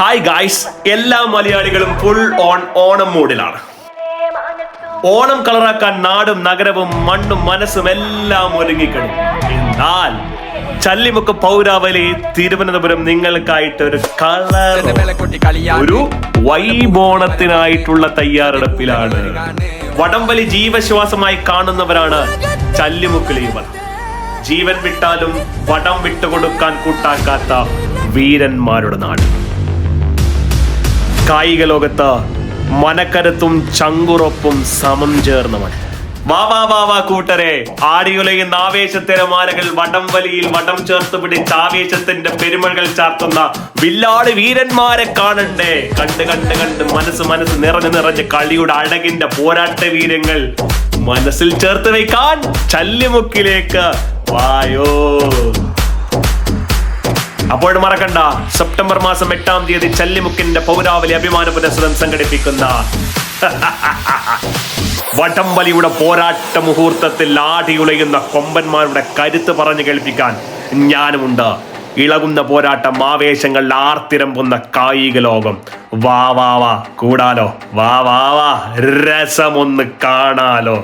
Hi guys, എല്ലാ മലയാളികളും full on Onam മൂഡിലാണ്. Onam കളറാക്കാൻ നാടും നഗരവും മണ്ണും മനസ്സും എല്ലാം ഒരുങ്ങിക്കഴിഞ്ഞു. എന്നാൽ ചല്ലിമുക്ക് പൗരാവലി തിരുവനന്തപുരം നിങ്ങൾക്കായിട്ട് ഒരു വൈബോണത്തിനായിട്ടുള്ള തയ്യാറെടുപ്പിലാണ്. വടംവലി ജീവശ്വാസമായി കാണുന്നവരാണ് ചല്ലിമുക്കിലീവർ. ജീവൻ വിട്ടാലും വടം വിട്ടുകൊടുക്കാൻ കൂട്ടാക്കാത്ത വീരന്മാരുടെ നാട്. കായിക ലോകത്ത് മനക്കരുത്തും ചങ്കുറപ്പും സമം ചേർന്നവൻ. വാ കൂട്ടരെ, ആടിയുലയുന്ന ആവേശത്തിരമാലകൾ വടംവലിയിൽ വടം ചേർത്ത് പിടിച്ച് ആവേശത്തിന്റെ പെരുമകൾ ചാർത്തുന്ന വില്ലാളി വീരന്മാരെ കാണണ്ടേ. കണ്ട് മനസ്സ് നിറഞ്ഞ് കളിയുടെ അഴകിന്റെ പോരാട്ട വീരങ്ങൾ മനസ്സിൽ ചേർത്ത് വയ്ക്കാൻ ചല്ലിമുക്കിലേക്ക് വായോ. അപ്പോൾ മറക്കണ്ട, സെപ്റ്റംബർ മാസം 8-ാം തീയതി ചല്ലിമുക്കിന്റെ പൗരാവലി അഭിമാന പുരസ്സരം സംഘടിപ്പിക്കുന്ന വടംവലിയുടെ പോരാട്ട മുഹൂർത്തത്തിൽ ആടിയുലയുന്ന കൊമ്പന്മാരുടെ കരുത്ത് പറഞ്ഞു കേൾപ്പിക്കാൻ ഞാനുമുണ്ട്. ഇളകുന്ന പോരാട്ടം, ആവേശങ്ങൾ ആർത്തിരമ്പുന്ന കായിക ലോകം. വാ കൂടാലോ, വാ രസമൊന്ന് കാണാലോ.